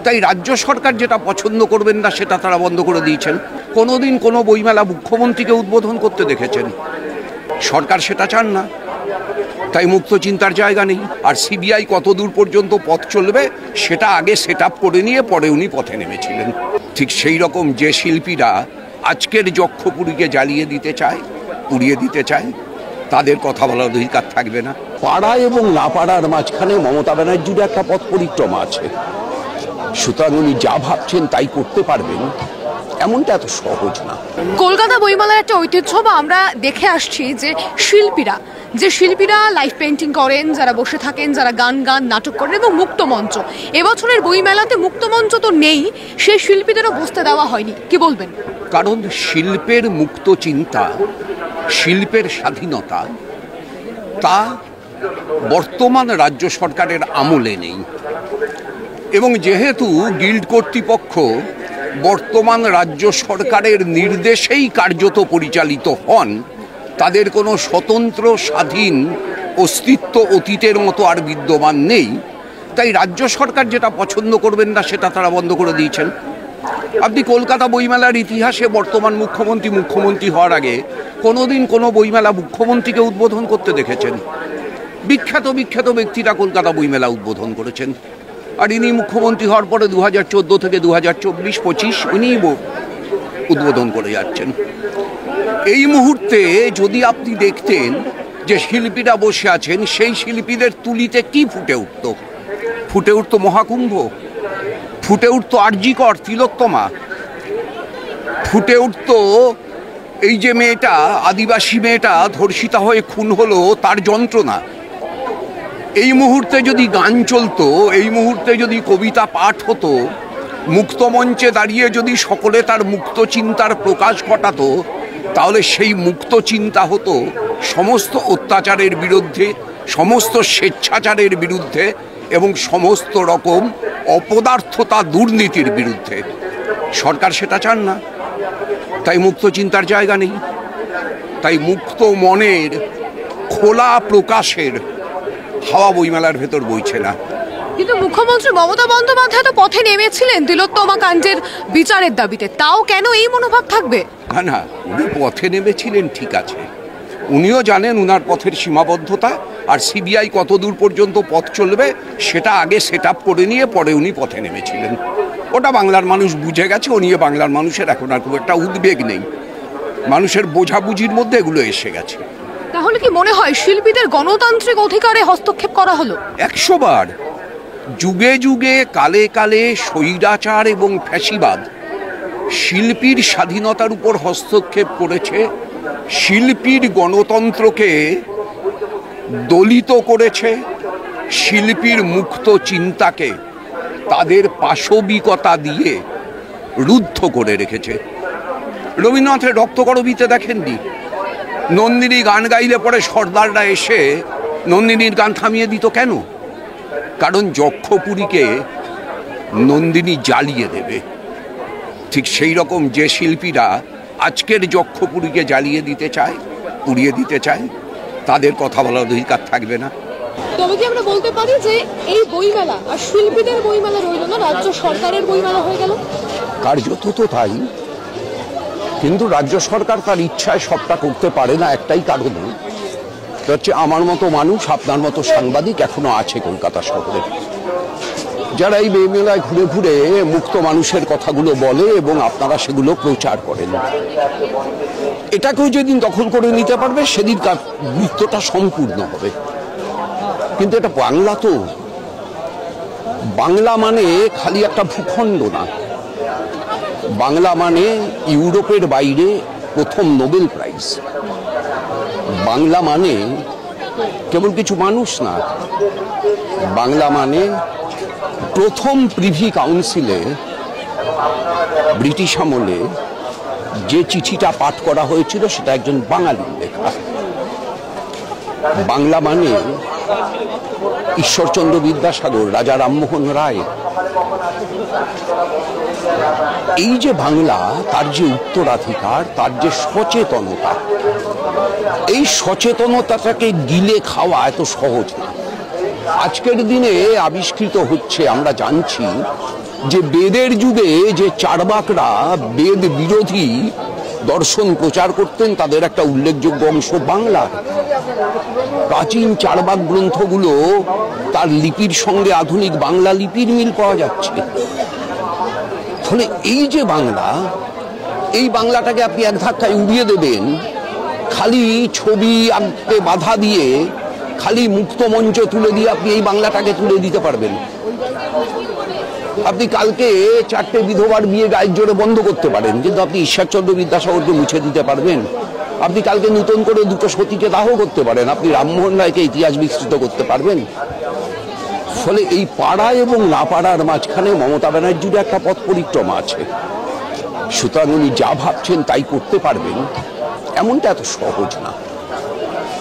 তাই রাজ্য সরকার যেটা পছন্দ করবেন না সেটা তারা বন্ধ করে দিয়েছেন। কোনোদিন কোনো বইমেলা মুখ্যমন্ত্রীকে উদ্বোধন করতে দেখেছেন? সরকার সেটা চান না, তাই মুক্ত চিন্তার জায়গা নেই। আর সিবিআই কত দূর পর্যন্ত পথ চলবে সেটা আগে সেট আপ করে নিয়ে পরে উনি পথে নেমেছিলেন। ঠিক সেই রকম যে শিল্পীরা আজকের যক্ষপুরীকে জ্বালিয়ে দিতে চায়, পুড়িয়ে দিতে চায়, তাদের কথা বলার অধিকার থাকবে না। পাড়া এবং না পাড়ার মাঝখানে মমতা ব্যানার্জির একটা পথ পরিক্রমা আছে, সুতরাং উনি যা ভাবছেন তাই করতে পারবেন এমনটা এত সহজ না। কলকাতা বইমেলার একটা ঐতিহ্য বা আমরা দেখে আসছি যে শিল্পীরা লাইভ পেন্টিং করেন, যারা বসে থাকেন, যারা গান নাটক করেন এবং মুক্ত মঞ্চ। এবছরের বইমেলাতে মুক্ত মঞ্চ তো নেই, সেই শিল্পীদেরও বসতে দেওয়া হয়নি, কি বলবেন? কারণ শিল্পের মুক্ত চিন্তা, শিল্পের স্বাধীনতা তা বর্তমান রাজ্য সরকারের আমলে নেই। এবং যেহেতু গিল্ড কর্তৃপক্ষ বর্তমান রাজ্য সরকারের নির্দেশেই কার্যত পরিচালিত হন, তাদের কোনো স্বতন্ত্র স্বাধীন অস্তিত্ব অতীতের মতো আর বিদ্যমান নেই। তাই রাজ্য সরকার যেটা পছন্দ করবেন না সেটা তারা বন্ধ করে দিয়েছেন। আপনি কলকাতা বইমেলার ইতিহাসে বর্তমান মুখ্যমন্ত্রী হওয়ার আগে কোনোদিন কোনো বইমেলা মুখ্যমন্ত্রীকে উদ্বোধন করতে দেখেছেন? বিখ্যাত ব্যক্তিরা কলকাতা বইমেলা উদ্বোধন করেছেন। আর ইনি মুখ্যমন্ত্রী হওয়ার পরে 2014 থেকে 2024-25 উনিই উদ্বোধন করে যাচ্ছেন। এই মুহূর্তে যদি আপনি দেখতেন যে শিল্পীরা বসে আছেন, সেই শিল্পীদের তুলিতে কি ফুটে উঠতো মহাকুম্ভ, ফুটে উঠতো আরজিকর, তিলোত্তমা, ফুটে উঠতো এই যে মেয়েটা, আদিবাসী মেয়েটা ধর্ষিতা হয়ে খুন হলো, তার যন্ত্রণা। এই মুহূর্তে যদি গান চলতো, এই মুহূর্তে যদি কবিতা পাঠ হতো, মুক্ত মঞ্চে দাঁড়িয়ে যদি সকলে তার মুক্ত চিন্তার প্রকাশ ঘটাতো, তাহলে সেই মুক্ত চিন্তা হতো সমস্ত অত্যাচারের বিরুদ্ধে, সমস্ত স্বেচ্ছাচারের বিরুদ্ধে এবং সমস্ত রকম অপদার্থতা, দুর্নীতির বিরুদ্ধে। সরকার সেটা চান না, তাই মুক্ত চিন্তার জায়গা নেই। তাই মুক্ত মনের খোলা প্রকাশের হাওয়া বইমেলার ভেতর বইছে না। কিন্তু মুখ্যমন্ত্রী মমতা বন্দ্যোপাধ্যায় তো পথে নেমেছিলেন তিলোত্তমা কাণ্ডের বিচারের দাবিতে, তাও কেন এই মনোভাব থাকবে? না, উনি পথে নেমেছিলেন ঠিক আছে, উনিও জানেন উনার পথের সীমাবদ্ধতা, আর সিবিআই কত দূর পর্যন্ত পথ চলবে সেটা আগে সেট আপ করে নিয়ে পরে উনি পথে নেমেছিলেন। ওটা বাংলার মানুষ বুঝে গেছে, ও নিয়ে বাংলার মানুষের এখন আর খুব একটা উদ্বেগ নেই, মানুষের বোঝাবুঝির মধ্যে এগুলো এসে গেছে। তাহলে কি মনে হয় শিল্পীদের গণতান্ত্রিক অধিকারে হস্তক্ষেপ করা হলো? 100 বার। যুগে যুগে কালে কালে স্বৈরাচার এবং ফ্যাসিবাদ শিল্পীর স্বাধীনতার উপর হস্তক্ষেপ করেছে, শিল্পীর গণতন্ত্রকে দলিত করেছে, শিল্পীর মুক্ত চিন্তাকে তাদের পাশবিকতা দিয়ে রুদ্ধ করে রেখেছে। রবীন্দ্রনাথের রক্তকরবীতে দেখেননি, নন্দিনী গান গাইলে পরে সর্দাররা এসে নন্দিনীর গান থামিয়ে দিত কেন? কারণ যক্ষপুরীকে নন্দিনী জ্বালিয়ে দেবে। ঠিক সেই রকম যে শিল্পীরা আজকের যক্ষপুরীকে জ্বালিয়ে দিতে চায়, পুড়িয়ে দিতে চায়, তাদের কথা বলার অধিকার থাকবে না। তবে কি আমরা বলতে পারি যে এই বইমেলা আর শিল্পীদের বইমেলা রইল না, রাজ্য সরকারের বইমেলা হয়ে গেল? কার্যত তো তাই, কিন্তু রাজ্য সরকার তার ইচ্ছায় সবটা করতে পারে না একটাই কারণে, হচ্ছে আমার মতো মানুষ, আপনার মতো সাংবাদিক এখনো আছে কলকাতা শহরে, যারা এই বইমেলায় ঘুরে ঘুরে মুক্ত মানুষের কথাগুলো বলে এবং আপনারা সেগুলো প্রচার করেন। এটাকেও যেদিন দখল করে নিতে পারবে সেদিন তার বৃত্তটা সম্পূর্ণ হবে। কিন্তু এটা বাংলা, তো বাংলা মানে খালি একটা ভূখণ্ড না, বাংলা মানে ইউরোপের বাইরে প্রথম নোবেল প্রাইজ, বাংলা মানে কেবল কিছু মানুষ না, বাংলা মানে প্রথম প্রিভি কাউন্সিলে ব্রিটিশ আমলে যে চিঠিটা পাঠ করা হয়েছিল সেটা একজন বাঙালির লেখা। বাংলা মানে ঈশ্বরচন্দ্র বিদ্যাসাগর, রাজা রামমোহন রায়। এই যে বাংলা, তার যে উত্তরাধিকার, তার যে সচেতনতা, এই সচেতনতাটাকে গিলে খাওয়া এত সহজ না। আজকের দিনে আবিষ্কৃত হচ্ছে, আমরা জানছি যে বেদের যুগে যে চার্বাকরা বেদ বিরোধী দর্শন প্রচার করতেন তাদের একটা উল্লেখযোগ্য অংশ বাংলা। প্রাচীন চার্বাক গ্রন্থগুলো তার লিপির সঙ্গে আধুনিক বাংলা লিপির মিল পাওয়া যাচ্ছে। ফলে এই যে বাংলা, এই বাংলাটাকে আপনি এক ধাক্কায় উড়িয়ে দেবেন, খালি ছবি আঁকতে বাধা দিয়ে, খালি মুক্ত মঞ্চ তুলে দিয়ে আপনি এই বাংলাটাকে তুলে দিতে পারবেন। আপনি কালকে 4টে বিধবার বিয়ে গায়ের জোরে বন্ধ করতে পারেন, কিন্তু আপনি ঈশ্বরচন্দ্র বিদ্যাসাগরকে মুছে দিতে পারবেন? আপনি কালকে নতুন করে 2টো সতীকে দাহ করতে পারেন, আপনি রামমোহন রায়কে ইতিহাস বিস্তৃত করতে পারবেন? ফলে এই পাড়া এবং না পাড়ার মাঝখানে মমতা ব্যানার্জির একটা পথ পরিক্রমা আছে। সুতরাং উনি যা ভাবছেন তাই করতে পারবেন এমনটা এত সহজ না।